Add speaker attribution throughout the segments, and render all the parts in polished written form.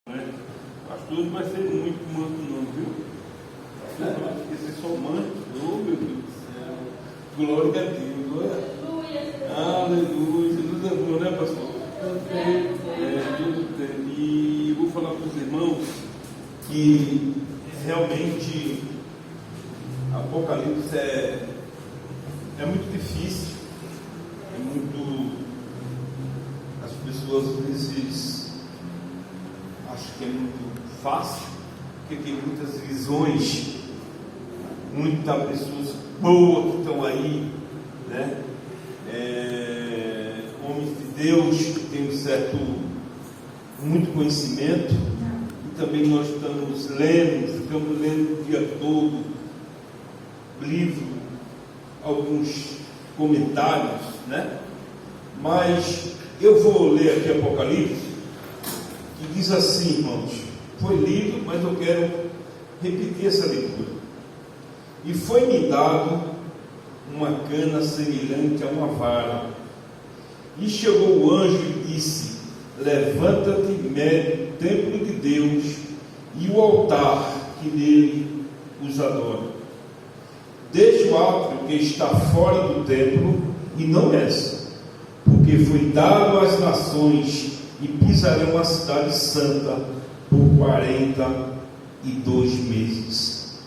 Speaker 1: Pastor não vai ser muito manto não, viu? Pastor vai esquecer só manto. Oh, meu Deus do céu. Glória a Deus. Glória. Aleluia. Jesus é bom, né, pastor? Tudo tem. E eu vou falar para os irmãos que realmente Apocalipse é muito difícil. É muito... As pessoas às vezes acham que é muito fácil, porque tem muitas visões, muitas pessoas boas que estão aí, né? Homens de Deus que têm muito conhecimento, e também nós ficamos lendo o dia todo livro, alguns comentários, né? Mas eu vou ler aqui Apocalipse, que diz assim, irmãos, foi lido, mas eu quero repetir essa leitura. E foi-me dado uma cana semelhante a uma vara, e chegou o anjo e disse: levanta-te, mede o templo de Deus e o altar que nele os adora. Deixa o átrio que está fora do templo e não desça, porque foi dado às nações, e pisarão a cidade santa por 42 meses.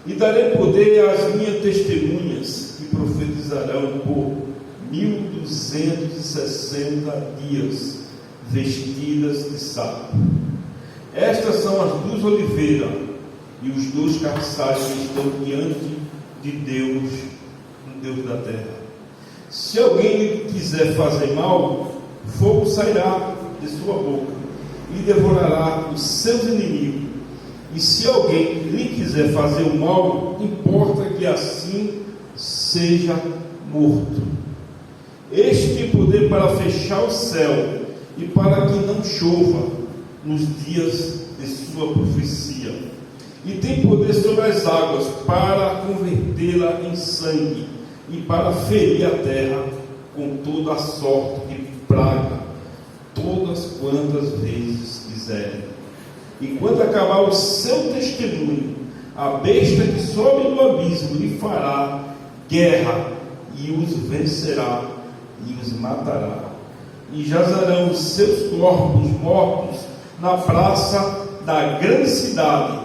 Speaker 1: E darei poder às minhas testemunhas, que profetizarão por 1260 dias, vestidas de saco. Estas são as 2 oliveiras e os 2 carçais que estão diante de Deus, o Deus da terra. Se alguém quiser fazer mal, fogo sairá de sua boca e devorará os seus inimigos. E se alguém lhe quiser fazer o mal, importa que assim seja morto. Este tem poder para fechar o céu e para que não chova nos dias de sua profecia. E tem poder sobre as águas para convertê-la em sangue e para ferir a terra com toda a sorte de praga, todas quantas vezes quiserem. E quando acabar o seu testemunho, a besta que sobe do abismo lhe fará guerra e os vencerá e os matará. E jazarão os seus corpos mortos na praça da grande cidade,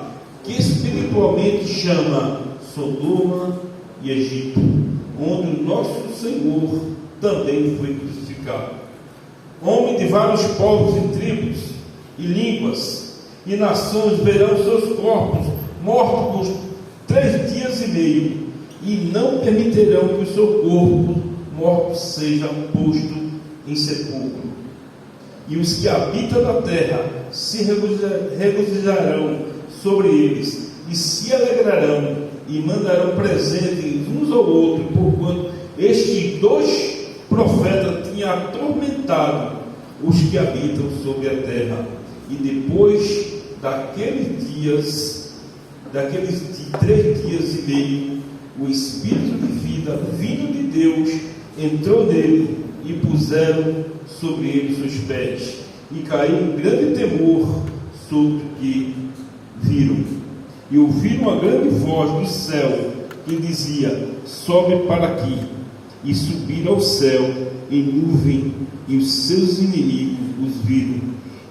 Speaker 1: que espiritualmente chama Sodoma e Egito, onde o nosso Senhor também foi crucificado. Homens de vários povos e tribos e línguas e nações verão seus corpos mortos por 3 dias e meio, e não permitirão que o seu corpo morto seja posto em sepulcro. E os que habitam da terra se regozijarão sobre eles, e se alegrarão, e mandarão presentes uns ao outro, porquanto estes 2 profetas tinham atormentado os que habitam sobre a terra. E depois daqueles 3 dias e meio, o Espírito de vida vindo de Deus entrou nele, e puseram sobre ele seus pés, e caiu um grande temor sobre o que viram. E ouviram uma grande voz do céu que dizia: sobe para aqui. E subiram ao céu em nuvem, e os seus inimigos os viram.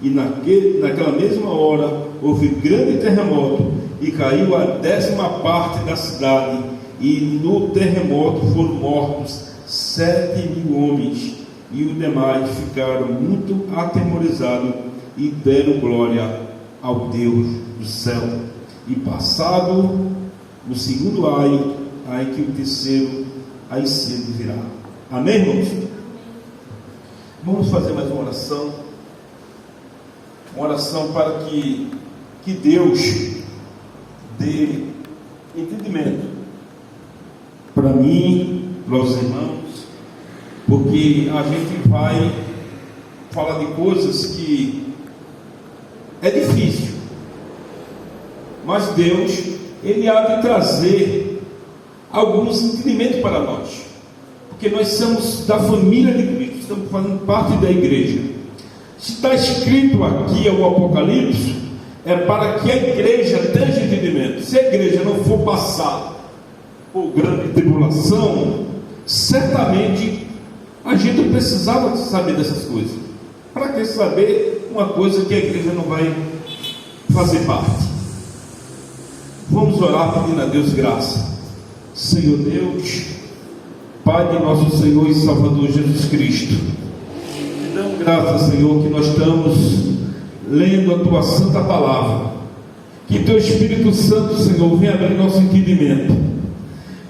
Speaker 1: E naquela mesma hora houve grande terremoto, e caiu a 10ª parte da cidade, e no terremoto foram mortos 7.000 homens, e os demais ficaram muito atemorizados e deram glória ao Deus do céu. E passado o segundo ai que o terceiro ai cedo virá. Amém, irmãos? Vamos fazer mais uma oração para que Deus dê entendimento para mim, para os irmãos, porque a gente vai falar de coisas que é difícil, mas Deus, Ele há de trazer alguns entendimentos para nós, porque nós somos da família de Cristo, estamos fazendo parte da igreja. Se está escrito aqui o Apocalipse, é para que a igreja tenha entendimento. Se a igreja não for passar por grande tribulação, certamente a gente não precisava saber dessas coisas. Para que saber uma coisa que a igreja não vai fazer parte? Vamos orar pedindo a Deus graça. Senhor Deus, Pai de nosso Senhor e Salvador Jesus Cristo, te damos graças, Senhor, que nós estamos lendo a Tua Santa Palavra. Que Teu Espírito Santo, Senhor, venha abrir nosso entendimento,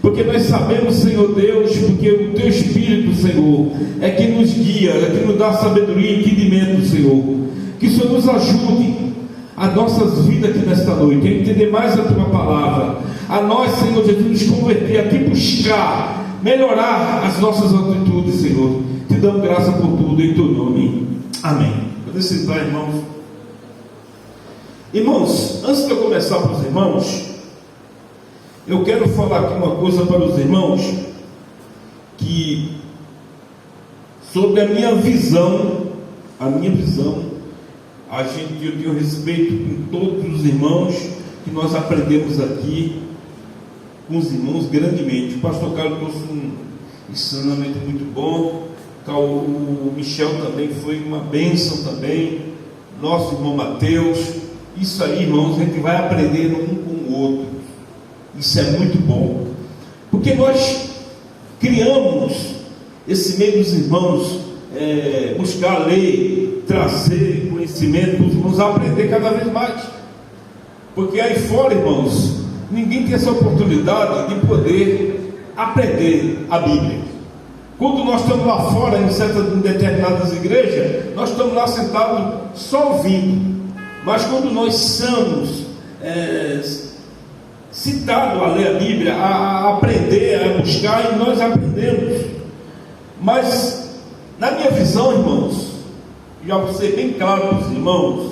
Speaker 1: porque nós sabemos, Senhor Deus, porque o Teu Espírito, Senhor, é que nos guia, é que nos dá sabedoria e entendimento, Senhor. Que o Senhor nos ajude as nossas vidas aqui nesta noite, a entender mais a Tua Palavra, a nós, Senhor Jesus, nos converter, aqui buscar, melhorar as nossas atitudes, Senhor. Te damos graça por tudo, em Teu nome, amém. Pode sentar, irmãos. Irmãos, antes de eu começar para os irmãos, eu quero falar aqui uma coisa para os irmãos, que sobre a minha visão, eu tenho respeito com todos os irmãos que nós aprendemos aqui, com os irmãos grandemente. O pastor Carlos trouxe um ensinamento muito bom, o Michel também foi uma bênção também, nosso irmão Mateus. Isso aí, irmãos, a gente vai aprendendo um com o outro. Isso é muito bom, porque nós criamos esse meio dos irmãos, buscar ler, trazer conhecimento para os irmãos aprender cada vez mais. Porque aí fora, irmãos, ninguém tem essa oportunidade de poder aprender a Bíblia. Quando nós estamos lá fora, em determinadas igrejas, nós estamos lá sentados só ouvindo. Mas quando nós somos citados a ler a Bíblia, a aprender, a buscar, e nós aprendemos. Mas, na minha visão, irmãos, já vou ser bem claro para os irmãos,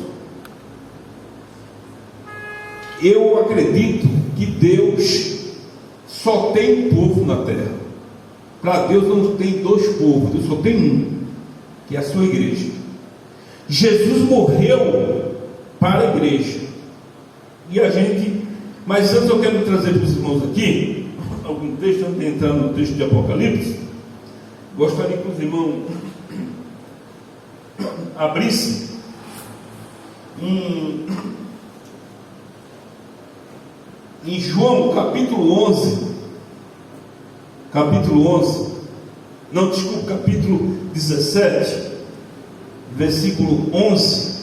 Speaker 1: eu acredito que Deus só tem um povo na terra. Para Deus não tem dois povos, Deus só tem um, que é a sua igreja. Jesus morreu para a igreja, e a gente, mas antes eu quero trazer para os irmãos aqui algum texto, antes de entrar no texto de Apocalipse. Gostaria que os irmãos abrissem em João capítulo 11, capítulo 17, versículo 11,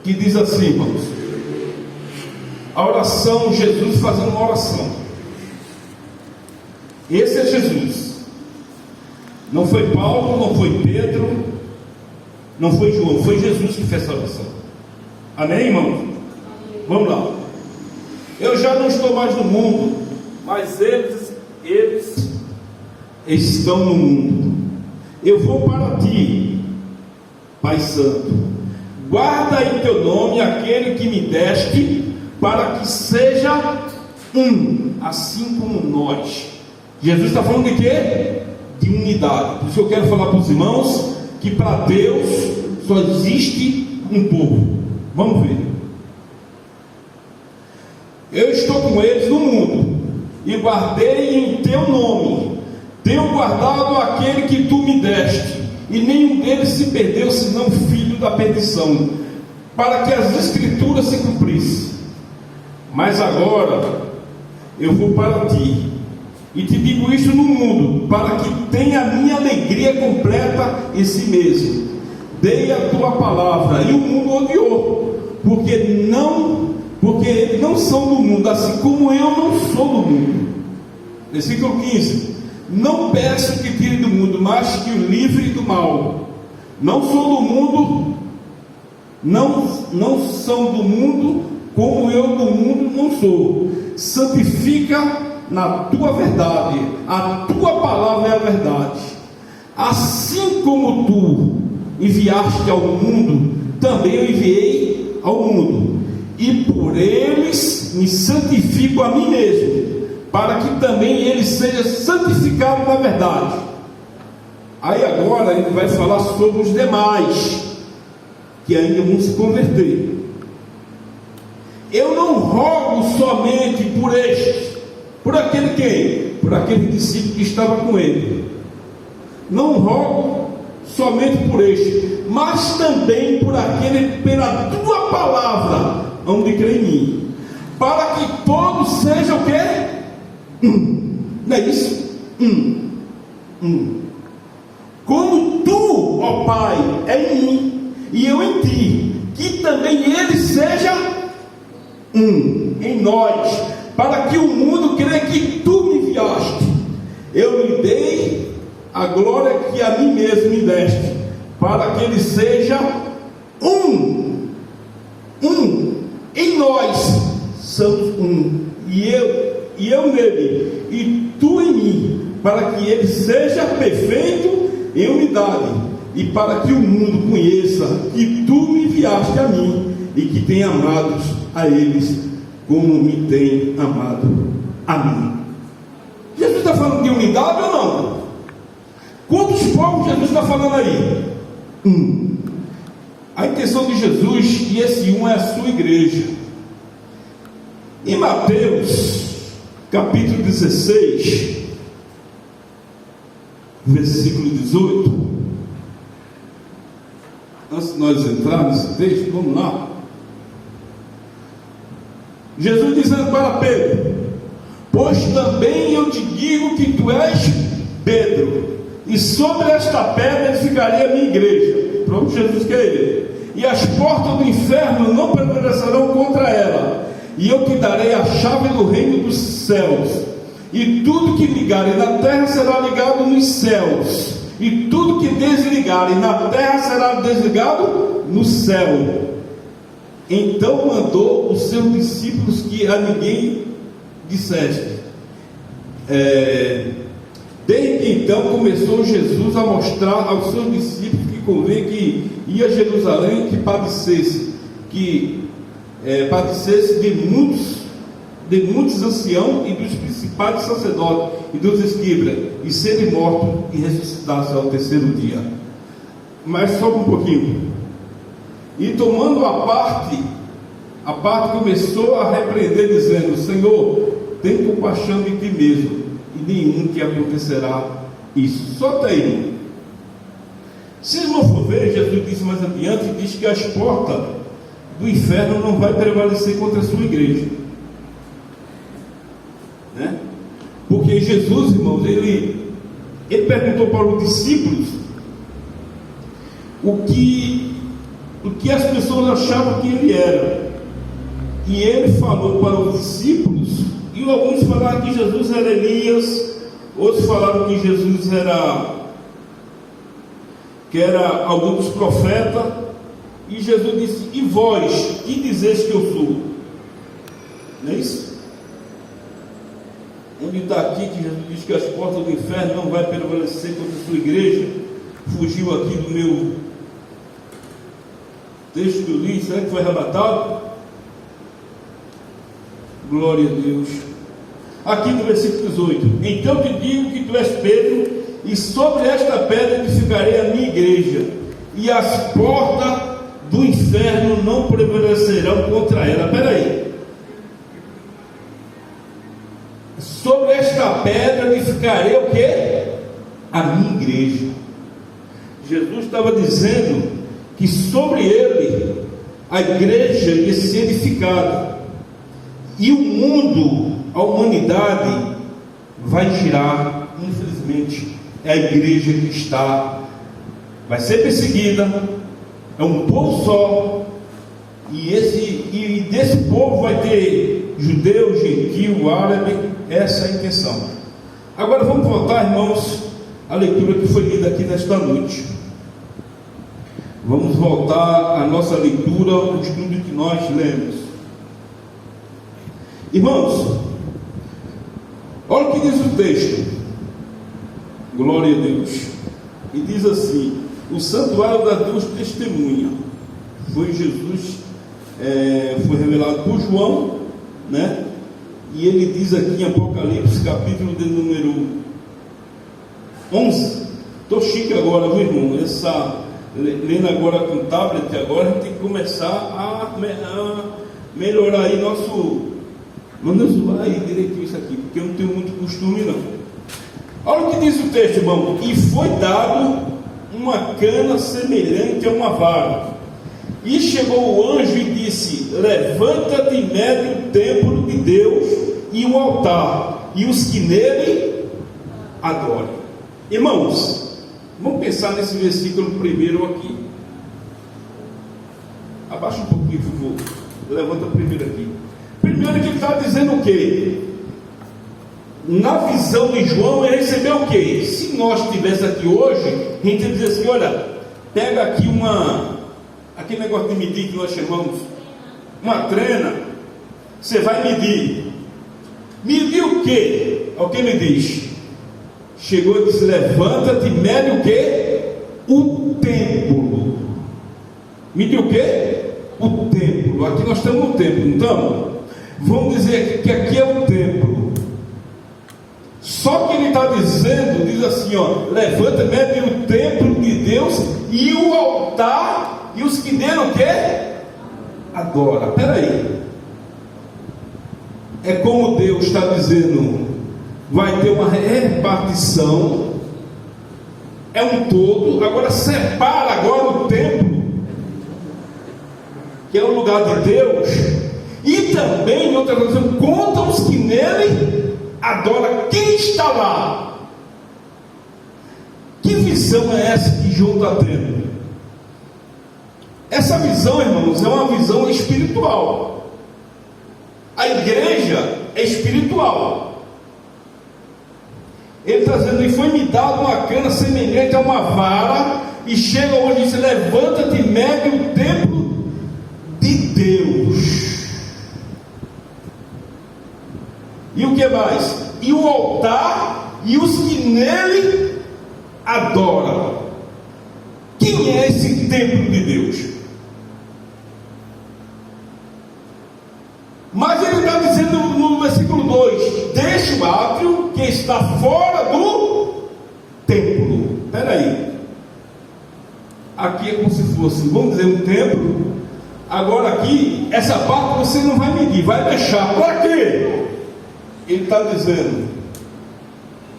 Speaker 1: que diz assim, irmãos, a oração, Jesus fazendo uma oração. Esse é Jesus, não foi Paulo, não foi Pedro, não foi João, foi Jesus que fez essa oração. Amém, irmãos? Vamos lá. Eu já não estou mais no mundo, mas eles estão no mundo. Eu vou para ti, Pai Santo. Guarda em teu nome aquele que me deste, para que seja um, assim como nós. Jesus está falando de quê? De unidade. Por isso eu quero falar para os irmãos que para Deus só existe um povo. Vamos ver. Eu estou com eles no mundo, e guardei em teu nome. Tenho guardado aquele que tu me deste, e nenhum deles se perdeu, senão filho da perdição, para que as escrituras se cumprissem. Mas agora eu vou para ti, e te digo isto no mundo, para que tenha a minha alegria completa em si mesmo. Dei a tua palavra, e o mundo odiou, porque eles não são do mundo, assim como eu não sou do mundo. Versículo 15: não peço que tire do mundo, mas que o livre do mal. Não sou do mundo, não são do mundo, como eu do mundo não sou. Santifica na tua verdade, a tua palavra é a verdade. Assim como tu enviaste ao mundo, também eu enviei ao mundo, e por eles me santifico a mim mesmo, para que também eles sejam santificados na verdade. Aí agora ele vai falar sobre os demais que ainda vão se converter. Eu não rogo somente por este, por aquele quem? Por aquele discípulo que estava com ele. Não rogo somente por este, mas também por aquele pela tua palavra, onde crê em mim, para que todos sejam o quê? Não é isso? Como tu, ó Pai, é em mim e eu em ti, que também ele seja em nós, para que o mundo creia que tu me enviaste. Eu lhe dei a glória que a mim mesmo me deste, para que ele seja em nós somos e eu nele, e tu em mim, para que ele seja perfeito em unidade, e para que o mundo conheça que tu me enviaste a mim, e que tem amado a eles como me tem amado a mim. Jesus está falando de unidade ou não? Quantos povos Jesus está falando aí? A intenção de Jesus, e esse é a sua igreja. Em Mateus capítulo 16, versículo 18, antes de nós entrarmos nesse texto, vamos lá. Jesus dizendo para Pedro: pois também eu te digo que tu és Pedro, e sobre esta pedra edificarei a minha igreja. Pronto, Jesus quer ele. E as portas do inferno não prevalecerão contra ela. E eu te darei a chave do reino dos céus. E tudo que ligarem na terra será ligado nos céus, e tudo que desligarem na terra será desligado no céu. Então mandou os seus discípulos que a ninguém disseste. Desde então começou Jesus a mostrar aos seus discípulos que convém que ia a Jerusalém, que padecesse de muitos anciãos e dos principais sacerdotes e dos escribas, e serem morto e ressuscitasse ao terceiro dia. Mas só um pouquinho. E tomando a parte começou a repreender, dizendo: Senhor, tem compaixão de ti mesmo, e nenhum que acontecerá isso. Só até aí. Se não for ver, Jesus disse mais adiante, diz que as portas do inferno não vai prevalecer contra a sua igreja, né? Porque Jesus, irmãos, ele perguntou para os discípulos o que as pessoas achavam que ele era, e ele falou para os discípulos, e alguns falaram que Jesus era Elias, outros falaram que Jesus era algum dos profetas. E Jesus disse: e vós, que dizeis que eu sou? Não é isso? Onde está aqui que Jesus diz que as portas do inferno não vai prevalecer contra a sua igreja? Fugiu aqui do meu texto que eu li. Será que foi arrebatado? Glória a Deus. Aqui no versículo 18: então te digo que tu és Pedro, e sobre esta pedra edificarei a minha igreja, e as portas do inferno não prevalecerão contra ela. Espera aí. Sobre esta pedra edificarei o quê? A minha igreja. Jesus estava dizendo que sobre ele a igreja ia ser edificada, e o mundo, a humanidade, vai girar. Infelizmente é a igreja que vai ser perseguida. É um povo só, e desse povo vai ter judeu, gentil, árabe. Essa é a intenção. Agora vamos voltar, irmãos, à leitura que foi lida aqui nesta noite. Vamos voltar à nossa leitura, o estudo que nós lemos. Irmãos, olha o que diz o texto. Glória a Deus. E diz assim: o santuário das duas testemunhas. Foi Jesus, foi revelado por João, né? E ele diz aqui em Apocalipse, capítulo de número 11, Estou chique agora, meu irmão. Lendo agora com tablet, agora a gente tem que começar a melhorar aí nosso. Vamos zoar aí direitinho isso aqui, porque eu não tenho muito costume não. Olha o que diz o texto, irmão. E foi dado uma cana semelhante a uma vara. E chegou o anjo e disse: levanta-te e mede o templo de Deus e o altar, e os que nele adoram. Irmãos, vamos pensar nesse versículo primeiro aqui. Abaixa um pouquinho, por favor. Levanta primeiro aqui. Primeiro que ele está dizendo o quê? Na visão de João, ele recebeu o quê? Se nós estivéssemos aqui hoje, a gente ia dizer assim: olha, pega aqui aquele negócio de medir que nós chamamos, uma trena, você vai medir. Medir o quê? É o que ele diz. Chegou e disse: levanta-te e mede o quê? O templo. Medir o quê? O templo. Aqui nós estamos no templo, então vamos dizer que aqui é o templo. Só que ele está dizendo, diz assim, ó: levanta, mede o templo de Deus e o altar, e os que nele o quê? Adora. Peraí, é como Deus está dizendo, vai ter uma repartição, é um todo. Agora separa agora o templo, que é o lugar de Deus, e também, em outra coisa, conta os que nele adora. Quem está lá? Que visão é essa que João está tendo? Essa visão, irmãos, é uma visão espiritual. A igreja é espiritual. Ele está dizendo: e foi-me dado uma cana semelhante a uma vara, e chega onde diz: levanta-te e mede o templo de Deus. E o que mais? E o altar, e os que nele adoram. Quem é esse templo de Deus? Mas ele está dizendo no versículo 2: deixa o átrio que está fora do templo. Espera aí, aqui é como se fosse, vamos dizer, um templo. Agora aqui, essa parte você não vai medir, vai deixar. Para quê? Ele está dizendo: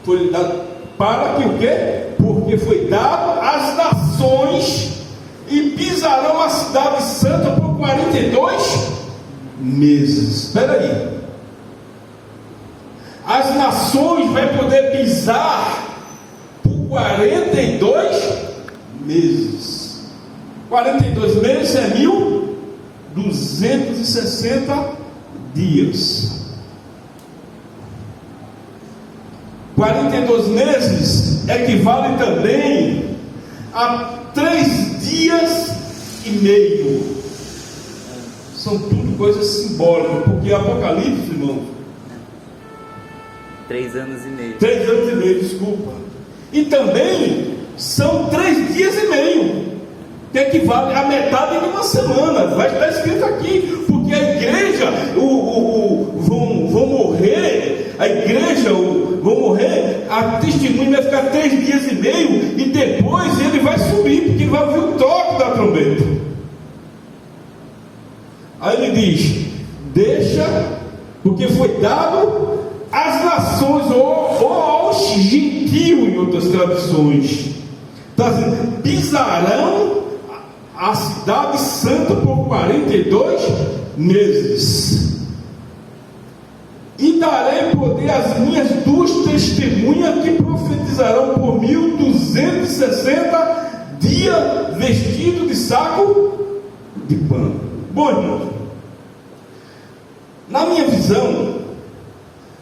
Speaker 1: foi dado para que o quê? Porque foi dado às nações, e pisarão a cidade santa por 42 meses. Espera aí, as nações vai poder pisar por 42 meses. 42 meses é 1260 dias. 42 meses equivale também a 3 dias e meio. São tudo coisas simbólicas, porque Apocalipse, irmão,
Speaker 2: 3 anos e meio.
Speaker 1: 3 anos e meio, desculpa. E também são 3 dias e meio, que equivale a metade de uma semana. Vai estar escrito aqui, porque a igreja vão morrer, a igreja vão morrer, a testemunha vai ficar 3 dias e meio, e depois ele vai subir, porque ele vai ouvir o toque da trombeta. Aí ele diz: deixa, porque foi dado às nações, ou aos gentios, em outras traduções. Está dizendo: pisarão a cidade santa por 42 meses. E darei poder às minhas 2 testemunhas, que profetizarão por 1260 dias, vestido de saco de pano. Bom, irmão, na minha visão,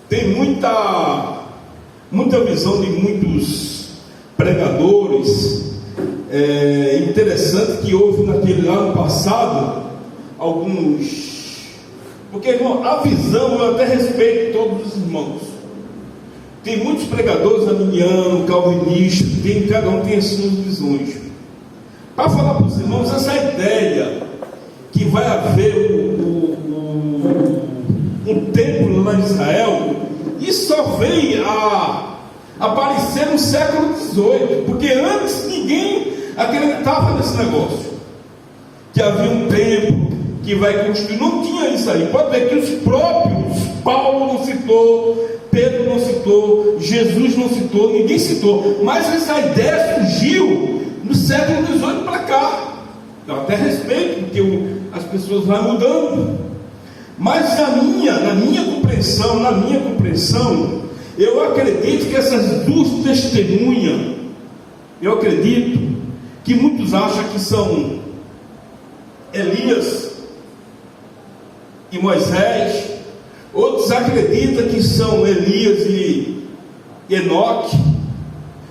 Speaker 1: tem muita visão de muitos pregadores. É interessante que houve naquele ano passado alguns. Porque, irmão, a visão, eu até respeito todos os irmãos. Tem muitos pregadores arminianos, calvinistas, cada um tem as suas visões. Para falar para os irmãos, essa ideia que vai haver um templo lá em Israel, isso só veio a aparecer ser no século XVIII, porque antes ninguém acreditava nesse negócio, que havia um templo que vai construir. Não tinha isso aí. Pode ver que os próprios, Paulo não citou, Pedro não citou, Jesus não citou, ninguém citou, mas essa ideia surgiu no século XVIII para cá. Eu até respeito, porque as pessoas vão mudando, mas na minha compreensão, eu acredito que essas duas testemunhas, eu acredito que muitos acham que são Elias e Moisés, outros acreditam que são Elias e Enoque,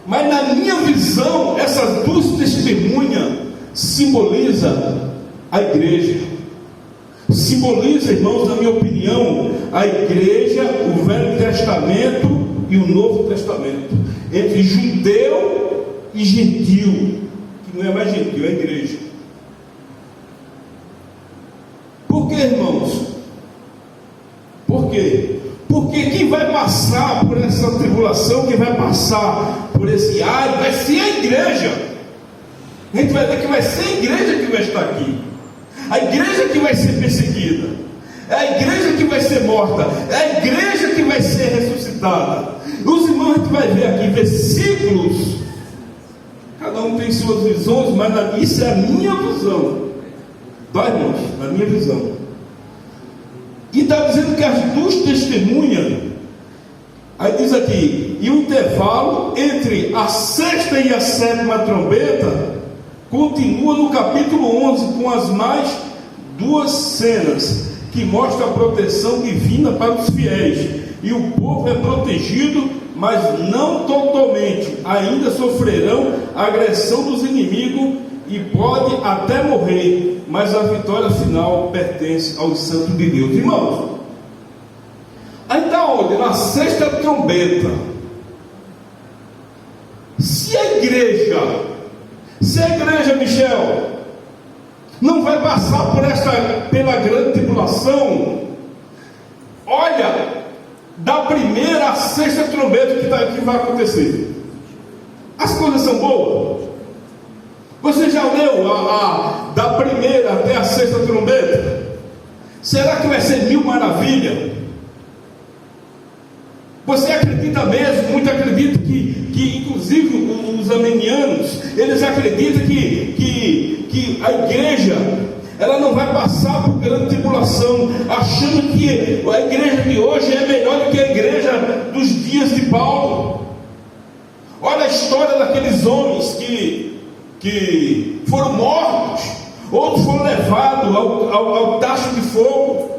Speaker 1: mas na minha visão, essas duas testemunhas simbolizam a igreja, simboliza, irmãos, na minha opinião, a igreja, o Velho Testamento e o Novo Testamento, entre judeu e gentil, que não é mais gentil, é a igreja. Por que, irmãos? Por quê? Porque quem vai passar por essa tribulação, quem vai passar por esse ai, vai ser a igreja. A gente vai ver que vai ser a igreja que vai estar aqui, a igreja que vai ser perseguida, é a igreja que vai ser morta, é a igreja que vai ser ressuscitada. Os irmãos, a gente vai ver aqui versículos, cada um tem suas visões, mas isso é a minha visão, tá, irmãos? Na minha visão. E está dizendo que as duas testemunhas, aí diz aqui, e o intervalo entre a sexta e a sétima trombeta continua no capítulo 11, com as mais duas cenas que mostram a proteção divina para os fiéis, e o povo é protegido, mas não totalmente, ainda sofrerão a agressão dos inimigos e pode até morrer, mas a vitória final pertence aos santos de Deus. Irmãos, aí está onde? Na sexta trombeta. Se a igreja, Michel, não vai passar pela grande tribulação, olha, da primeira à sexta trombeta que vai acontecer, as coisas são boas. Você já leu da primeira até a sexta trombeta? Será que vai ser mil maravilhas? Você acredita mesmo? Muito acredita que inclusive os armenianos, eles acreditam que a igreja, ela não vai passar por grande tribulação, achando que a igreja de hoje é melhor do que a igreja dos dias de Paulo. Olha a história daqueles homens que foram mortos, outros foram levados ao tacho de fogo,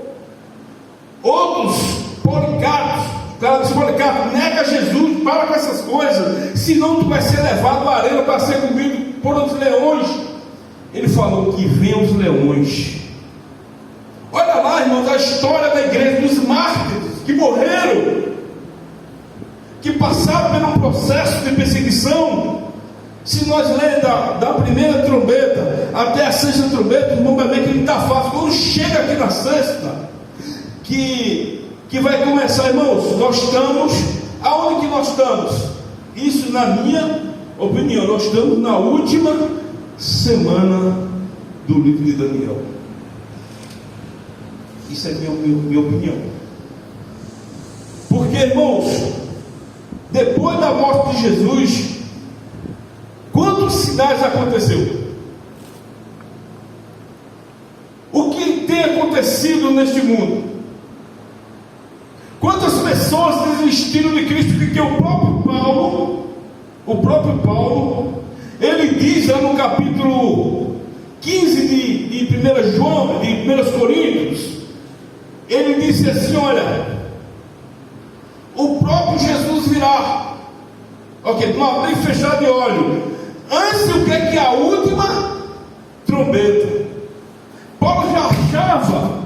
Speaker 1: outros, Policarpo, o cara disse: Policarpo, nega Jesus, para com essas coisas, senão tu vai ser levado à arena para ser comido por os leões. Ele falou que vem os leões. Olha lá, irmãos, a história da igreja, dos mártires que morreram, que passaram por um processo de perseguição. Se nós lermos da primeira trombeta até a sexta trombeta, irmão, vai ver que ele está fácil. Quando chega aqui na sexta, que vai começar, irmãos, nós estamos, aonde que nós estamos? Isso, na minha opinião, nós estamos na última semana do livro de Daniel. Isso é minha opinião. Porque, irmãos, depois da morte de Jesus, quantos sinais aconteceu? O que tem acontecido neste mundo? Quantas pessoas desistiram de Cristo? Porque o próprio Paulo, ele diz lá no capítulo 15 de 1 João, de 1 Coríntios, ele disse assim: olha, o próprio Jesus virá, ok, não abrir e fechar de olho, antes do que a última trombeta. Paulo já achava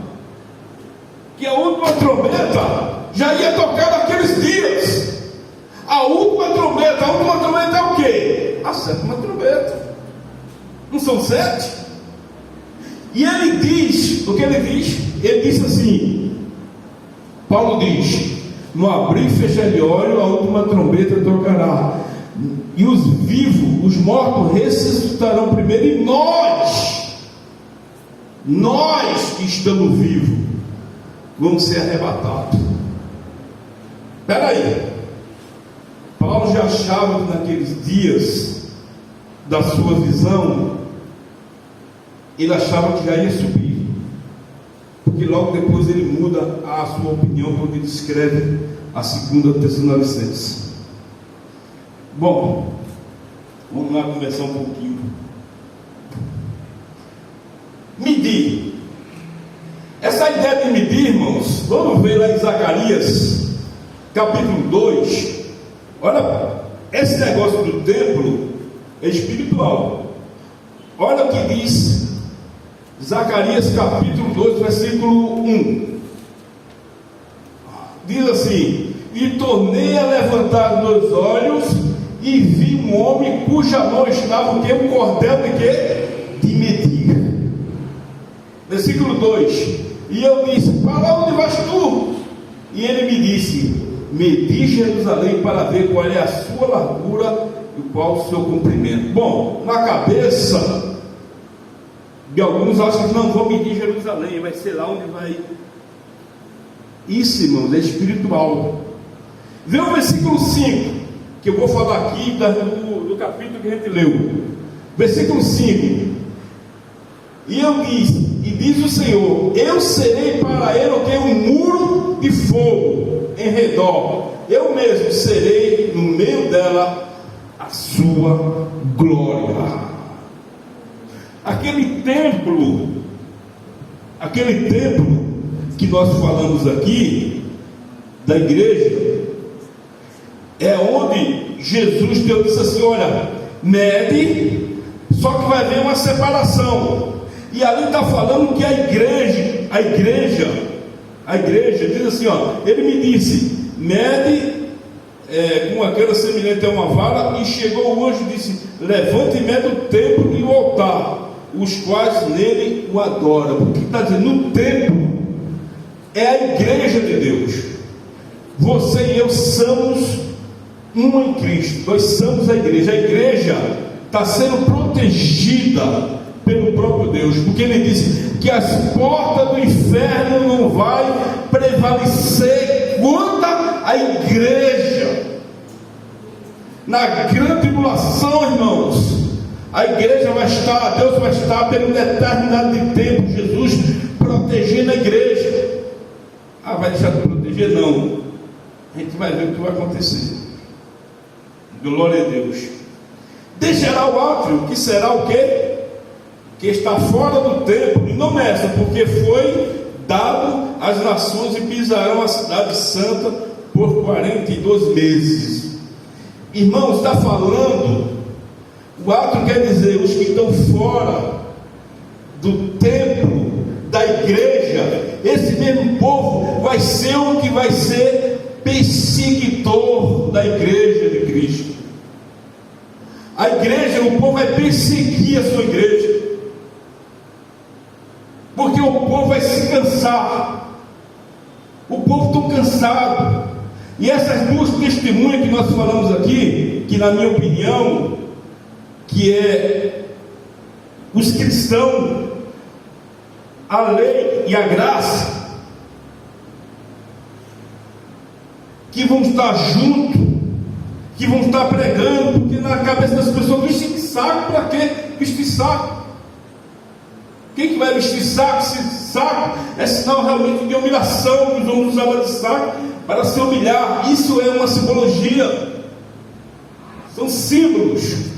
Speaker 1: que a última trombeta já ia tocar naqueles dias. A última trombeta é o quê? A sétima trombeta. Não são 7? E ele diz, o que ele diz? Ele diz assim, Paulo diz: No abrir e fechar de olho, a última trombeta tocará. E os vivos, os mortos ressuscitarão primeiro. E nós que estamos vivos, vamos ser arrebatados. Espera aí. Paulo já achava que naqueles dias da sua visão, ele achava que já ia subir, porque logo depois ele muda a sua opinião quando ele escreve a 2 Tessalonicenses. Bom, vamos lá começar um pouquinho. Medir. Essa ideia de medir, irmãos, vamos ver lá em Zacarias capítulo 2. Olha, esse negócio do templo é espiritual. Olha o que diz Zacarias capítulo 2, versículo 1. Diz assim: e tornei a levantar meus olhos e vi um homem cuja mão estava o quê? Um cordel de quê? De medir. Versículo 2: e eu disse: para onde vais tu? E ele me disse: medi Jerusalém para ver qual é a sua largura e qual o seu comprimento. Bom, na cabeça de alguns acham que não vou medir Jerusalém, vai ser lá onde vai. Isso, irmãos, é espiritual. Vê o versículo 5, que eu vou falar aqui do capítulo que a gente leu. Versículo 5: e eu disse, e diz o Senhor: eu serei para ele o que? Um muro de fogo em redor, eu mesmo serei no meio dela a sua glória. Aquele templo que nós falamos aqui, da igreja, é onde Jesus disse assim: olha, mede, só que vai haver uma separação. E ali está falando que a igreja diz assim, ó, ele me disse, mede com aquela semelhante a uma vara, e chegou o anjo e disse: levante e mede o templo e o altar, os quais nele o adoram. Porque está dizendo, no templo é a igreja de Deus. Você e eu somos uma em Cristo, nós somos a igreja. A igreja está sendo protegida pelo próprio Deus, porque ele disse que as portas do inferno não vai prevalecer contra a igreja. Na grande tribulação, irmãos, a igreja vai estar, Deus vai estar pelo determinado de tempo, Jesus protegendo a igreja. Ah, vai deixar de proteger? Não. A gente vai ver o que vai acontecer. Glória a Deus. Deixará o átrio, que será o quê? Que está fora do templo, e não nessa, porque foi dado às nações, e pisarão a cidade santa por 42 meses. Irmãos, está falando, o átrio quer dizer os que estão fora do templo, da igreja. Esse mesmo povo vai ser o que vai ser perseguidor da igreja de Cristo. A igreja, o povo vai perseguir a sua igreja, porque o povo vai se cansar. O povo está cansado. E essas duas testemunhas que nós falamos aqui, que na minha opinião, que é os cristãos, a lei e a graça, que vão estar juntos, que vão estar pregando, porque na cabeça das pessoas, vestir saco para quê? Vestir saco. Quem que vai vestir saco? Se saco é sinal realmente de humilhação, que os homens usavam de saco para se humilhar. Isso é uma simbologia, são símbolos.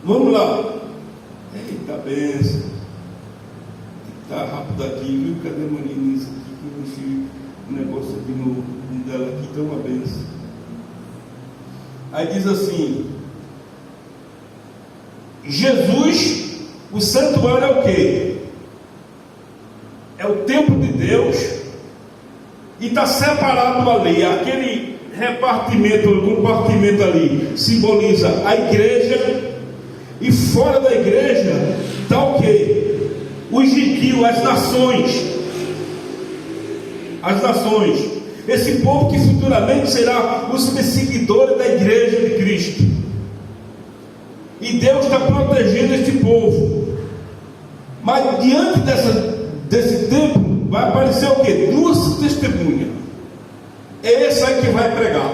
Speaker 1: Vamos lá. Eita benção. Está rápido aqui, viu? Cadê a Marina? Isso aqui, que eu deixei um negócio aqui no dela aqui, então uma benção. Aí diz assim: Jesus, o santuário é o quê? É o templo de Deus, e está separado ali. Aquele compartimento ali simboliza a igreja, e fora da igreja está o quê? os gentios, as nações, esse povo que futuramente será os perseguidores da igreja de Cristo. E Deus está protegendo este povo. Mas diante desse tempo vai aparecer o quê? 2 testemunhas. É essa aí que vai pregar.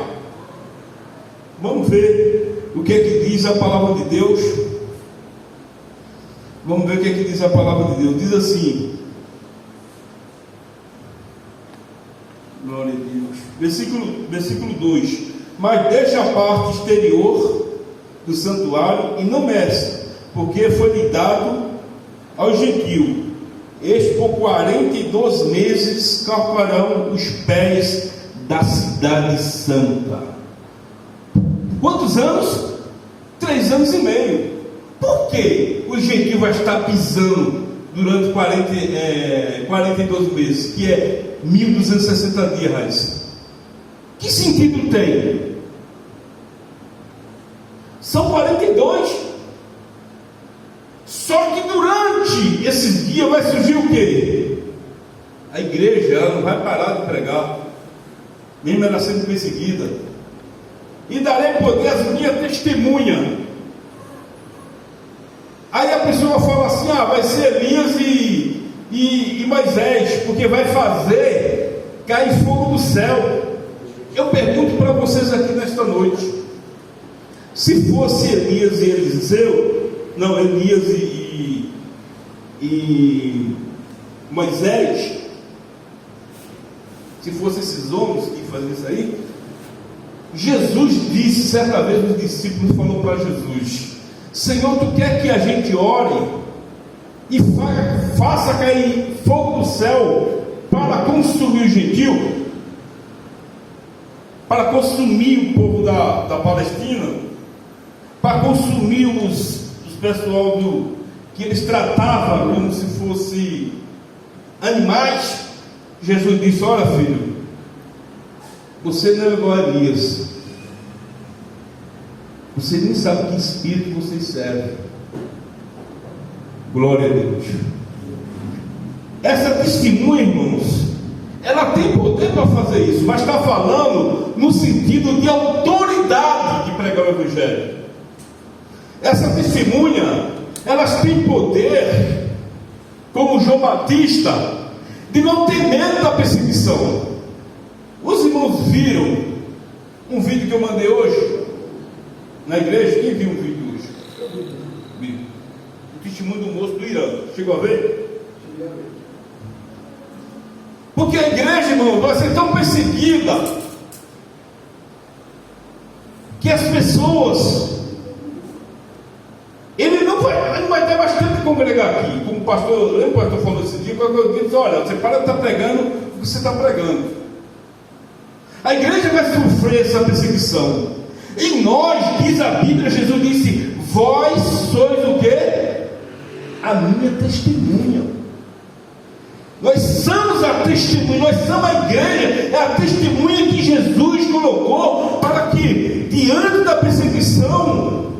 Speaker 1: Vamos ver o que é que diz a palavra de Deus. Vamos ver o que é que diz a palavra de Deus. Diz assim, glória a Deus, versículo 2: mas deixa a parte exterior do santuário e não meça, porque foi-lhe dado aos gentios. Estes por 42 meses calcarão os pés da cidade santa. Quantos anos? 3 anos e meio. Por que o gentio vai estar pisando durante 42 meses, que é 1260 dias? Que sentido tem? São 42. Só que durante esses dias vai surgir o quê? A igreja, ela não vai parar de pregar, mesmo ela sendo perseguida. E darei poder às minhas testemunhas. Aí a pessoa fala assim: vai ser Elias e Moisés, porque vai fazer cair fogo do céu. Eu pergunto para vocês aqui nesta noite: se fosse Elias e Eliseu, não, Elias e Moisés, se fossem esses homens que faziam isso aí, Jesus disse certa vez, os discípulos falaram para Jesus: Senhor, tu quer que a gente ore e faça cair fogo do céu para consumir o gentio, para consumir o povo da Palestina, para consumir os pessoal que eles tratavam como se fossem animais? Jesus disse: olha, filho, você não é igual a Elias. Você nem sabe que espírito você serve. Glória a Deus. Essa testemunha, irmãos, ela tem poder para fazer isso, mas está falando no sentido de autoridade de pregar o Evangelho. Essa testemunha, elas têm poder, como João Batista, de não ter medo da perseguição. Os irmãos viram um vídeo que eu mandei hoje na igreja? Quem viu um vídeo hoje? Vi. O testemunho do moço do Irã. Chegou a ver? Porque a igreja, irmão, vai ser tão perseguida que as pessoas, ele não vai ter bastante congregar aqui. Como o pastor, lembra o pastor falou esse dia? Quando eu disse: olha, você para de estar pregando o que você está pregando. A igreja vai sofrer essa perseguição. Em nós, diz a Bíblia, Jesus disse: vós sois o quê? A minha testemunha. Nós somos a testemunha, nós somos a igreja, é a testemunha que Jesus colocou para que, diante da perseguição,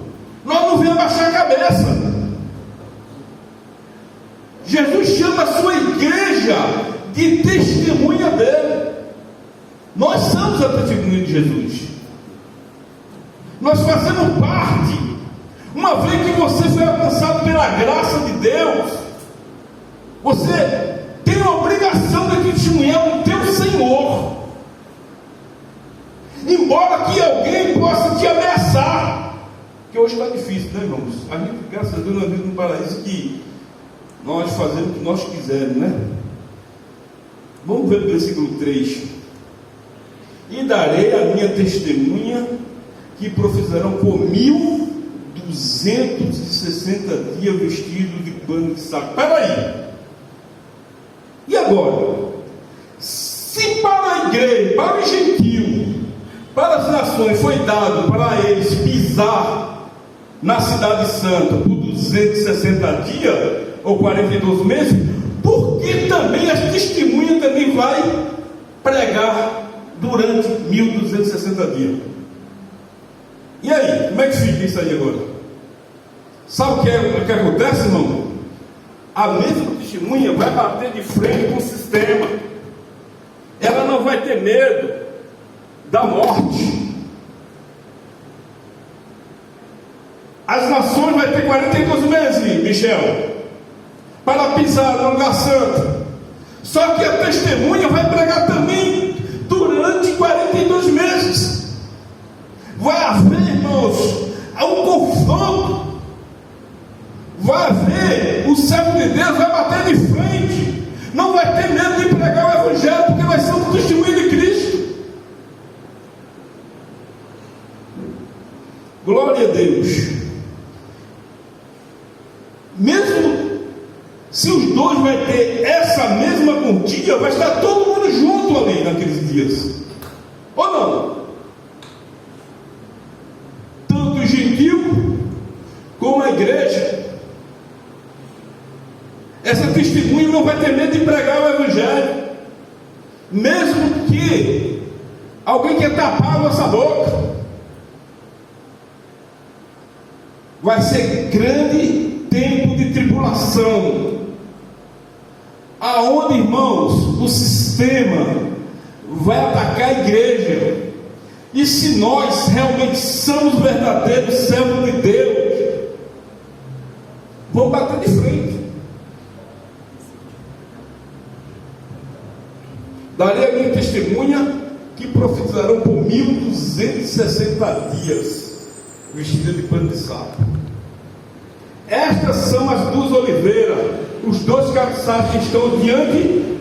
Speaker 1: nós não venhamos baixar a cabeça. Jesus chama a sua igreja de testemunha dele. Nós somos a testemunha de Jesus. Nós fazemos parte. Uma vez que você foi alcançado pela graça de Deus, você tem a obrigação de testemunhar o teu Senhor. Embora que alguém possa te ameaçar, que hoje está difícil, né, irmãos? A gente, graças a Deus, nós vivemos num paraíso que nós fazemos o que nós quisermos, né? Vamos ver o versículo 3: e darei a minha testemunha, que profetizarão por 1260 dias vestidos de pano de saco. Espera aí. E agora? Se para a igreja, para o gentio, para as nações foi dado para eles pisar na cidade santa por 260 dias ou 42 meses, por que também as testemunhas também vai pregar durante 1260 dias? E aí, como é que fica isso aí agora? Sabe o que acontece, irmão?
Speaker 2: A mesma testemunha vai bater de frente com o sistema. Ela não vai ter medo da morte. As nações vão ter 42 meses, Michel, para pisar no lugar santo. Só que a testemunha vai pregar também durante 42 meses. Vai haver, irmãos, um confronto. Vai haver, o servo de Deus vai bater de frente. Não vai ter medo de pregar o Evangelho, porque nós somos testemunha de Cristo. Glória a Deus. Mesmo se os dois vai ter essa mesma quantia, vai estar todo mundo junto ali naqueles dias. Ou não? Tanto o gentil como a igreja. Essa testemunha não vai ter medo de pregar o Evangelho, mesmo que alguém quer tapar a nossa boca. Vai ser grande tempo de tribulação, aonde, irmãos, o sistema vai atacar a igreja. E se nós realmente somos verdadeiros servos de Deus, vamos bater de frente. Darei a minha testemunha que profetizarão por 1260 dias, vestida de pano de saco. Estas são as duas oliveiras, os dois cabeçalhos que estão diante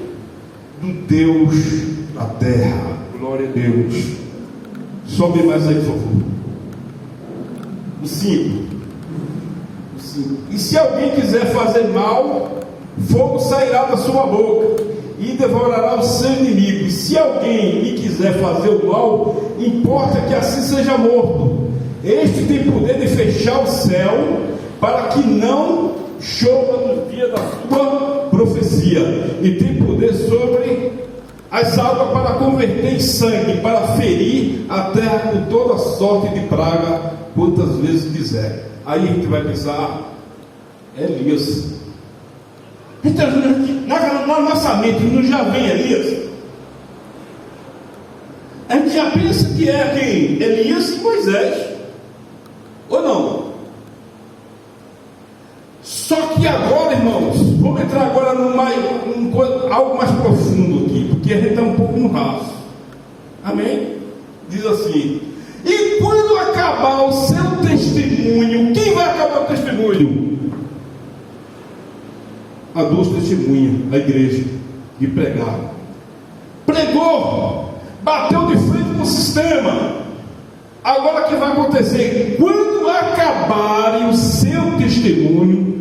Speaker 2: do Deus da terra. Glória a Deus. Sobe mais aí, por favor. O 5. E se alguém quiser fazer mal, fogo sairá da sua boca e devorará o seu inimigo. E se alguém lhe quiser fazer o mal, importa que assim seja morto. Este tem poder de fechar o céu, para que não chova no dia da sua profecia, e tem poder sobre as águas para converter em sangue, para ferir a terra com toda sorte de praga, quantas vezes quiser. Aí a gente vai pensar, Elias. Então, na nossa mente não já vem Elias? A gente já pensa que é quem? Elias e Moisés, ou não? Só que agora, irmãos, vamos entrar agora algo mais profundo aqui, porque a gente está um pouco no raso. Amém? Diz assim: e quando acabar o seu testemunho, quem vai acabar o testemunho? A duas testemunhas, a igreja, de pregar. Pregou, bateu de frente com o sistema. Agora o que vai acontecer? Quando acabarem o seu testemunho,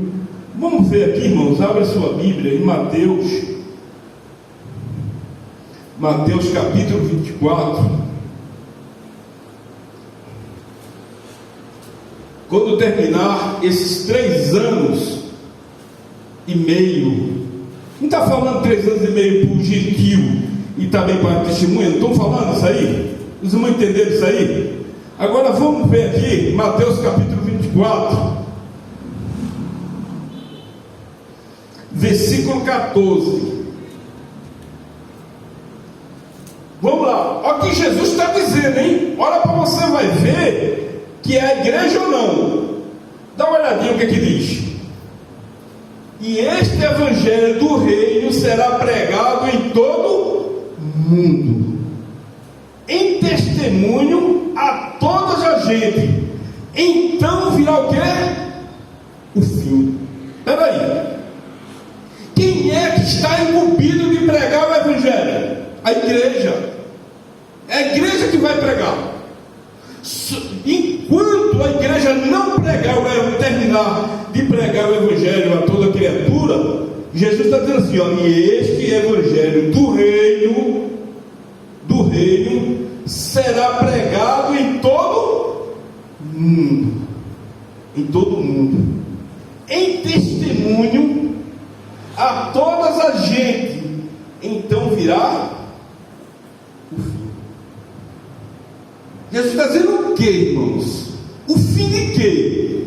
Speaker 2: vamos ver aqui, irmãos, abra sua Bíblia em Mateus capítulo 24. Quando terminar esses 3 anos e meio, não está falando 3 anos e meio para o gentil e também para a testemunha, não estou falando isso aí? Os irmãos entenderam isso aí? Agora vamos ver aqui, Mateus capítulo 24, versículo 14. Vamos lá, olha o que Jesus está dizendo, hein? Olha para você, vai ver que é a igreja ou não. Dá uma olhadinha o que diz. E este evangelho do reino será pregado em todo mundo, em testemunho a toda a gente. Então virá o quê? O fim. Espera aí. Quem é que está incumbido de pregar o evangelho? A igreja. É a igreja que vai pregar. Enquanto a igreja não pregar, terminar de pregar o evangelho a toda criatura, Jesus está dizendo assim, ó, e este evangelho do reino será pregado em todo mundo, em testemunho a todas as gente. Então virá o fim. Jesus está dizendo o que, irmãos? O fim de quê?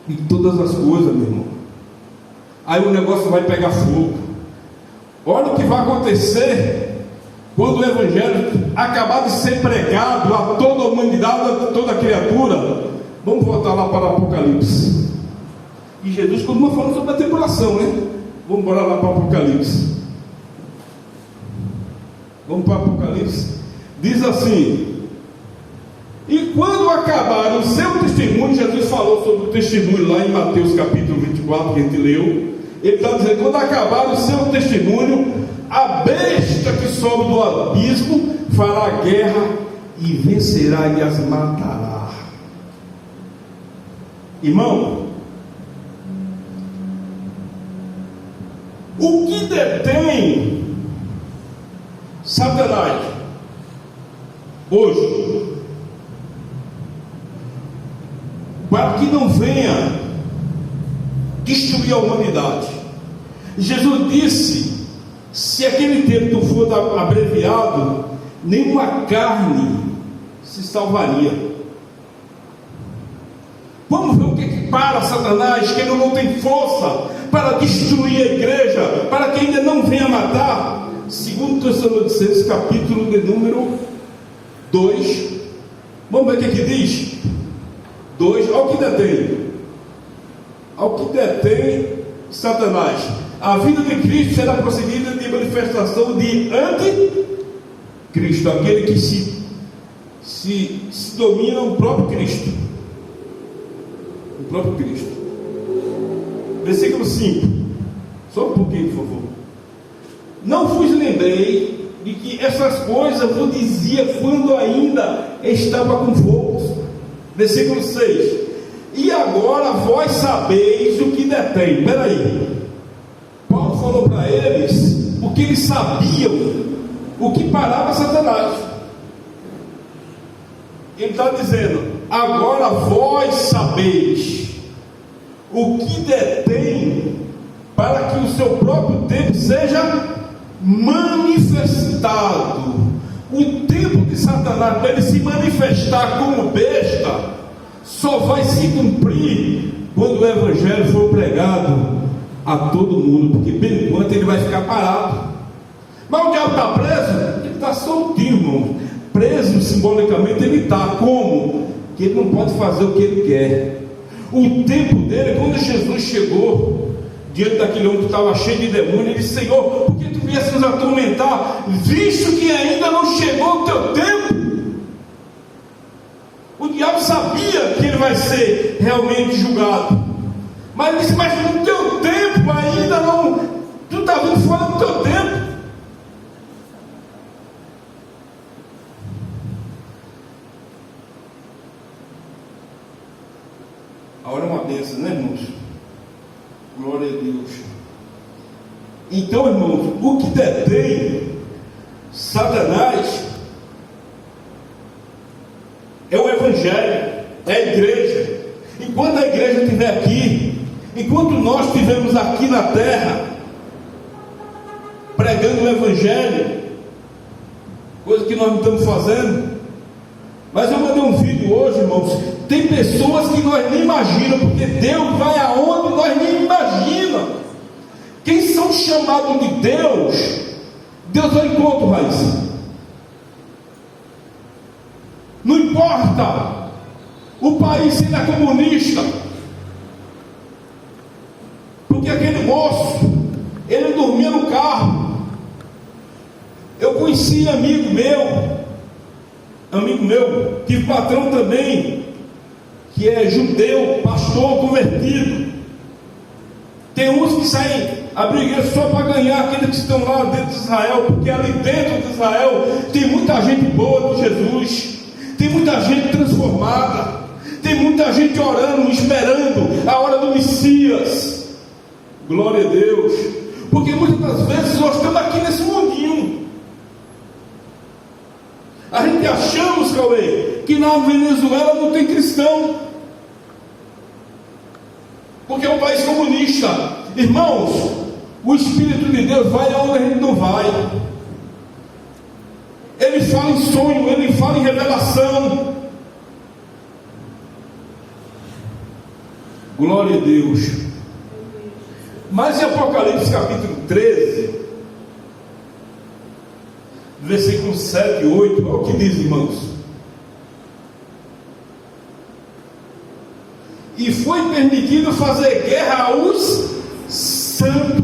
Speaker 2: De todas as coisas, meu irmão. aí o negócio vai pegar fogo. Olha o que vai acontecer quando o Evangelho acabar de ser pregado a toda a humanidade, a toda a criatura. Vamos voltar lá para o Apocalipse. E Jesus continua falando sobre a tribulação, né? Vamos embora lá para o Apocalipse. Vamos para o Apocalipse. Diz assim: e quando acabar o seu testemunho, Jesus falou sobre o testemunho lá em Mateus capítulo 24, que a gente leu. Ele está dizendo: quando acabar o seu testemunho, a besta que sobe do abismo fará guerra e vencerá e as matará. Irmão, o que detém Satanás hoje, para que não venha destruir a humanidade? Jesus disse: se aquele tempo for abreviado, nenhuma carne se salvaria. Vamos ver o que para Satanás, que ele não tem força para destruir a igreja, para que ainda não venha matar. Segundo Tessalonicenses capítulo de número 2, vamos ver o que diz. 2, ao que detém Satanás: a vida de Cristo será procedida de manifestação de anticristo, aquele que se domina o próprio Cristo. O próprio Cristo. Versículo 5. Só um pouquinho, por favor. Não vos lembrei de que essas coisas vos dizia quando ainda estava convosco. Versículo 6. E agora vós sabeis o que detém. Espera aí. Paulo falou para eles o que eles sabiam, o que parava Satanás. Ele está dizendo: agora vós sabeis o que detém, para que o seu próprio tempo seja manifestado. O tempo de Satanás, para ele se manifestar como besta, só vai se cumprir quando o Evangelho for pregado a todo mundo, porque bem enquanto ele vai ficar parado. Mas o diabo está preso? Ele está soltinho, irmão. Preso simbolicamente ele está. Como? Que ele não pode fazer o que ele quer. O tempo dele, quando Jesus chegou diante daquele homem que estava cheio de demônio, ele disse: Senhor, por que tu viesse nos atormentar, visto que ainda não chegou o teu tempo? O diabo sabia que ele vai ser realmente julgado, mas ele disse: mas no teu tempo ainda não, tu está vindo fora do teu tempo. A hora é uma bênção, né, irmãos? Glória a Deus. Então, irmãos, o que detém Satanás é o Evangelho, é a igreja. Enquanto a igreja estiver aqui, enquanto nós estivermos aqui na terra pregando o Evangelho, coisa que nós não estamos fazendo. Mas eu mandei um vídeo hoje, irmãos. Tem pessoas que nós nem imaginamos, porque Deus vai aonde nós nem imaginamos. Quem são chamados de Deus, Deus vai encontro, Raíssa. Não importa o país se ele é comunista, porque aquele moço, ele dormia no carro. Eu conheci amigo meu, tive patrão também, que é judeu, pastor convertido. Tem uns que saem, abrem igreja só para ganhar aqueles que estão lá dentro de Israel, porque ali dentro de Israel tem muita gente boa de Jesus, tem muita gente transformada, tem muita gente orando, esperando a hora do Messias. Glória a Deus. Porque muitas das vezes nós estamos aqui nesse mundinho. A gente achamos, Cauê, que na Venezuela não tem cristão, porque é um país comunista. Irmãos, o Espírito de Deus vai aonde a gente não vai. Ele fala em sonho, ele fala em revelação. Glória a Deus. Mas em Apocalipse capítulo 13, versículos 7 e 8, olha o que diz, irmãos. E foi permitido fazer guerra aos santos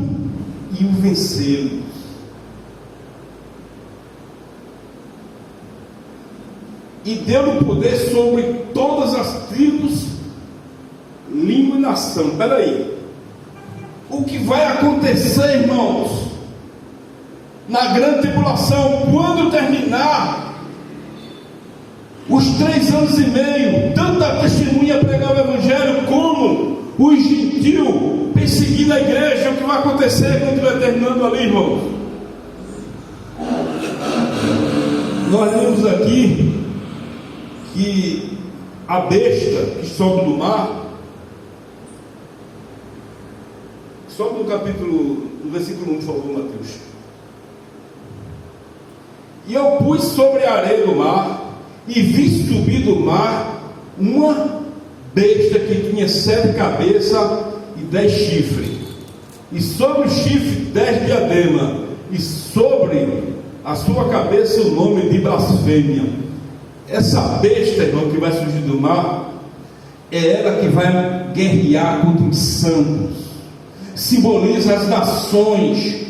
Speaker 2: e o vencê-los. E deu-lhe poder sobre todas as tribos, língua e nação. Espera aí. O que vai acontecer, irmãos, na grande tribulação, quando terminar os 3 anos e meio, tanto a testemunha pregar o evangelho, como os gentios perseguindo a igreja, o que vai acontecer quando estiver terminando ali, irmãos? Nós lemos aqui que a besta que sobe do mar, sobe no capítulo, no versículo 1, por favor, Mateus. E eu pus sobre a areia do mar, e vi subir do mar uma besta que tinha 7 cabeças e 10 chifres, e sobre o chifre 10 diademas, e sobre a sua cabeça o nome de blasfêmia. Essa besta, irmão, que vai surgir do mar, é ela que vai guerrear contra os santos, simboliza as nações,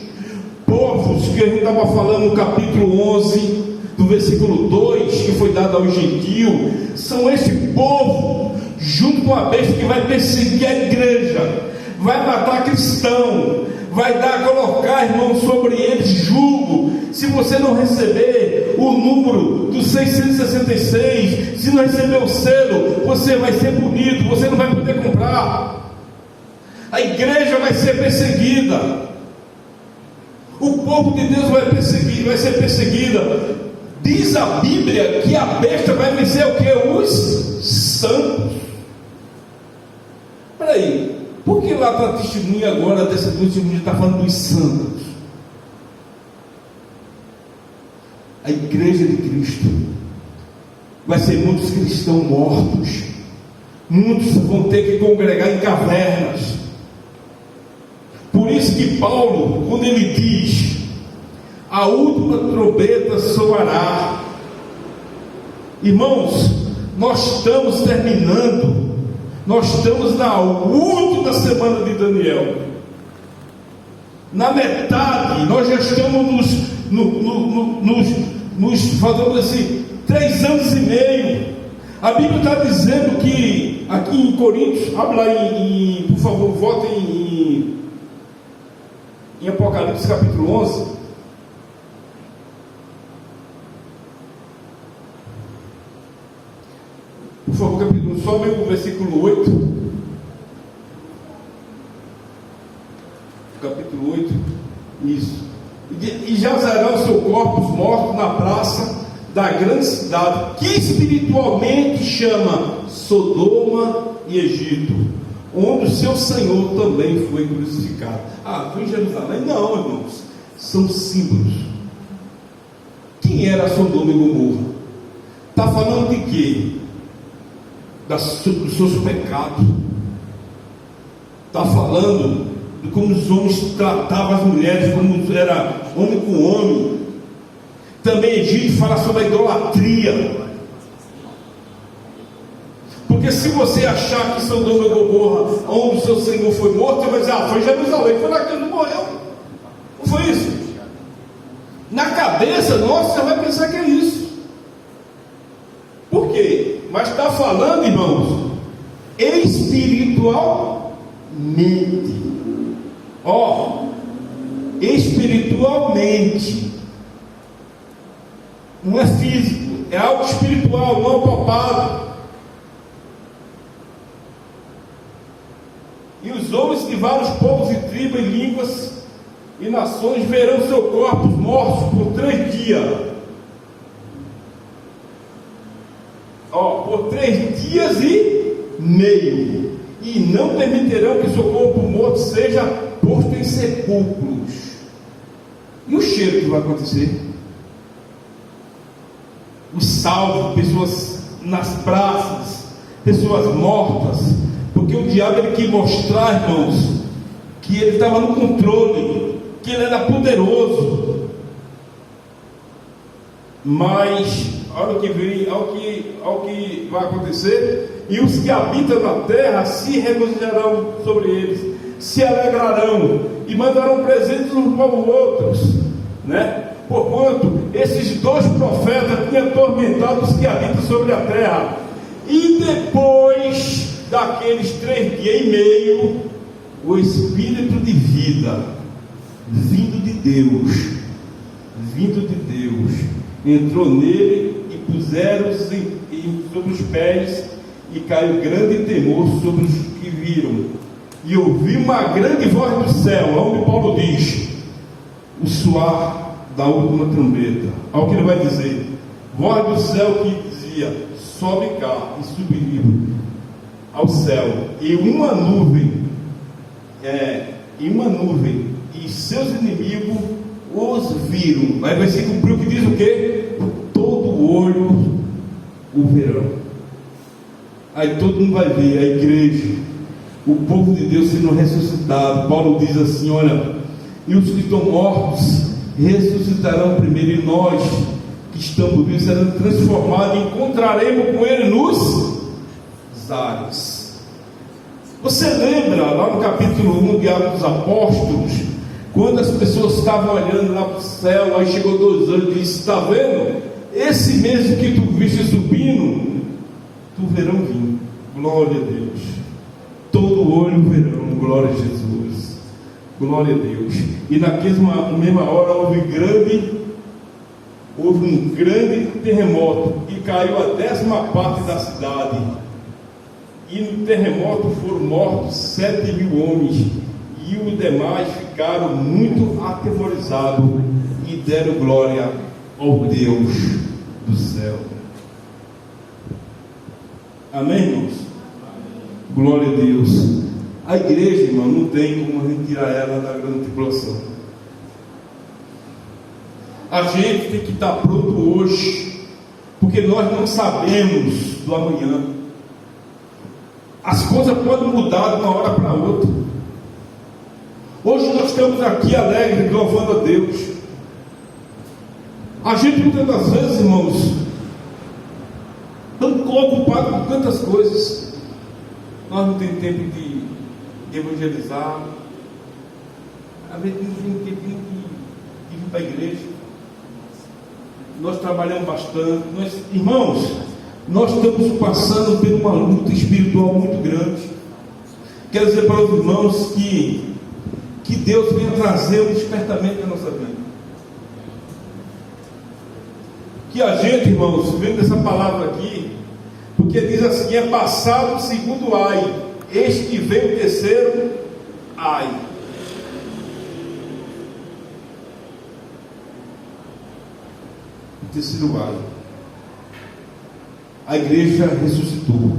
Speaker 2: povos, que a gente estava falando no capítulo 11, do versículo 2, que foi dado aos gentios. São esse povo, junto com a besta, que vai perseguir a igreja, vai matar cristão, vai colocar, irmão, sobre eles jugo. Se você não receber o número dos 666, se não receber o selo, você vai ser punido, você não vai poder comprar. A igreja vai ser perseguida, o povo de Deus vai ser perseguida. Diz a Bíblia que a besta vai vencer o que? Os santos. Espera aí, por que lá está a testemunha agora dessa testemunha está falando dos santos? A igreja de Cristo vai ser muitos cristãos mortos, muitos vão ter que congregar em cavernas. Por isso que Paulo, quando ele diz: a última trombeta soará, irmãos, nós estamos terminando, nós estamos na última semana de Daniel, na metade, nós já estamos nos fazendo assim, 3 anos e meio. A Bíblia está dizendo que, aqui em Coríntios, abre lá por favor, votem em Apocalipse capítulo 11. Por favor, capítulo, sobe o versículo 8. Capítulo 8. Isso. E jazerá o seu corpo morto na praça da grande cidade, que espiritualmente chama Sodoma e Egito, onde o seu Senhor também foi crucificado. Foi em Jerusalém? Não, irmãos, são símbolos. Quem era Sodoma e Gomorra? Está falando de quê? Dos seus pecados. Está falando de como os homens tratavam as mulheres, como era homem com homem. Também Egito fala sobre a idolatria. Porque se você achar que Sodoma e Gomorra, onde o seu Senhor foi morto, você vai dizer: foi em Jerusalém, foi lá que ele morreu. Não foi isso? Na cabeça nossa você vai pensar que é isso. Por quê? Mas está falando, irmãos, espiritualmente. Espiritualmente. Não é físico, é algo espiritual, não palpável. E os homens de vários povos e tribos e línguas e nações verão seus corpos mortos por 3 dias. Por 3 dias e meio. E não permitirão que seu corpo morto seja posto em sepulcros. E o cheiro que vai acontecer? Os salvos, pessoas nas praças, pessoas mortas. Porque o diabo ele quer mostrar, irmãos, que ele estava no controle, que ele era poderoso. Mas, olha o que vem, olha o que vai acontecer. E os que habitam na terra se regozijarão sobre eles, se alegrarão e mandarão presentes uns aos outros, né? Porquanto esses dois profetas tinham atormentado os que habitam sobre a terra. E depois daqueles 3 dias e meio, o Espírito de vida, vindo de Deus, entrou nele e puseram-se sobre os pés, e caiu grande temor sobre os que viram. E ouvi uma grande voz do céu, onde Paulo diz, o soar da última trombeta. Olha o que ele vai dizer: voz do céu que dizia, sobe cá, e subiu ao céu, e uma nuvem, e seus inimigos os viram. Aí vai se cumprir o que diz o quê? Todo olho o verão. Aí todo mundo vai ver a igreja, o povo de Deus sendo ressuscitado. Paulo diz assim: olha, e os que estão mortos ressuscitarão primeiro, e nós que estamos vivos seremos transformados e encontraremos com ele nos ares. Você lembra lá no capítulo 1 de Atos dos Apóstolos, quando as pessoas estavam olhando lá para o céu, aí chegou 2 anos e disse: está vendo? Esse mesmo que tu viste subindo, tu verão vir. Glória a Deus. Todo olho verão. Glória a Jesus. Glória a Deus. E naquela mesma hora houve um grande terremoto, e caiu a 10ª parte da cidade. E no terremoto foram mortos 7.000 homens, e os demais ficaram muito atemorizados e deram glória ao Deus do céu. Amém, irmãos? Glória a Deus. A igreja, irmão, não tem como a gente tirar ela da grande tribulação. A gente tem que estar pronto hoje, porque nós não sabemos do amanhã. As coisas podem mudar de uma hora para outra. Hoje nós estamos aqui alegres, louvando a Deus. A gente muitas das vezes, irmãos, estamos ocupados com tantas coisas. Nós não temos tempo de evangelizar. A gente não tem tempo de ir para a igreja. Nós trabalhamos bastante. Irmãos, nós estamos passando por uma luta espiritual muito grande. Quero dizer para os irmãos que Deus venha trazer um despertamento na nossa vida. Que a gente, irmãos, vendo essa palavra aqui, porque diz assim: é passado o segundo ai, eis que vem o terceiro ai. O terceiro ai. A igreja ressuscitou.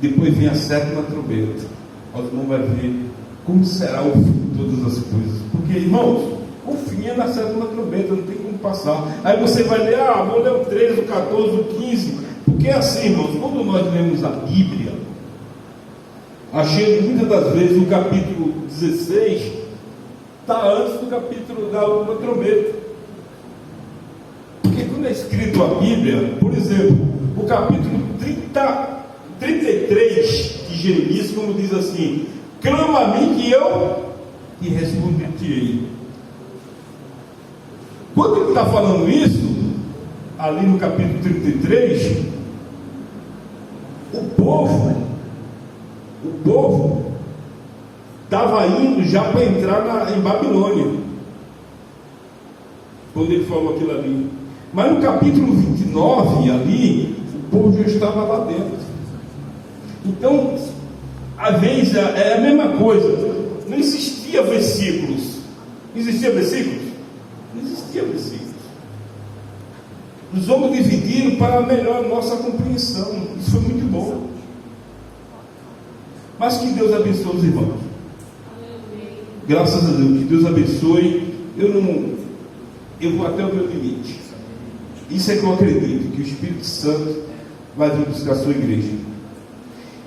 Speaker 2: Depois vem a 7ª trombeta. Nós vamos ver como será o fim de todas as coisas. Porque, irmãos, o fim é na 7ª trombeta, não tem como passar. Aí você vai ler, vou ler o 13, o 14, o 15. Porque é assim, irmãos, quando nós lemos a Bíblia, achei muitas das vezes o capítulo 16 está antes do capítulo da última trombeta. Porque quando é escrito a Bíblia, por exemplo, o capítulo 33 de Jeremias, como diz assim: clama a mim que eu te responderei. Quando ele está falando isso, ali no capítulo 33, o povo estava indo já para entrar em Babilônia, quando ele falou aquilo ali. Mas no capítulo 29 ali, o povo já estava lá dentro. Então, às vezes é a mesma coisa. Não existia versículos. Existia versículos? Não existia versículos. Nos vamos dividir para melhor nossa compreensão. Isso foi muito bom. Mas que Deus abençoe os irmãos. Graças a Deus, que Deus abençoe. Eu vou até o meu limite. Isso é que eu acredito, que o Espírito Santo vai vir buscar a sua igreja.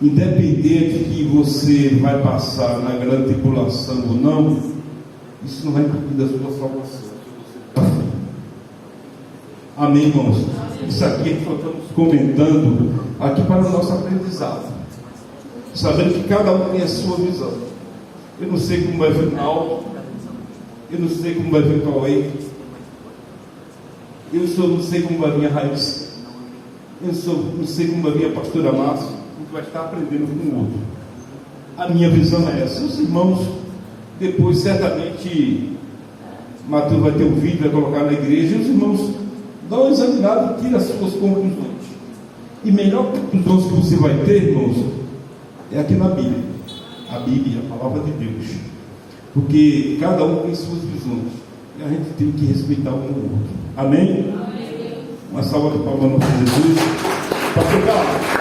Speaker 1: independente que você vai passar na grande tribulação ou não, isso não vai impedir da sua salvação. Amém, irmãos? Isso aqui nós estamos comentando aqui para o nosso aprendizado, sabendo que cada um tem a sua visão. Eu não sei como vai vir Paulo, eu não sei como vai vir Cauê, não sei como vai vir a Raíssa, não sei como vai vir a pastora Márcia, a gente vai estar aprendendo com o outro. A minha visão é essa. Os irmãos, depois certamente, Mateus vai ter um vídeo, vai colocar na igreja, e os irmãos dão uma examinada e tiram as suas conclusões. E melhor conclusões que você vai ter, irmãos, é aqui na Bíblia. A Bíblia, a palavra de Deus. Porque cada um tem suas visões. E a gente tem que respeitar um ao outro. Amém? Amém. Uma salva de palmas no nome de Jesus. Pastor Carlos.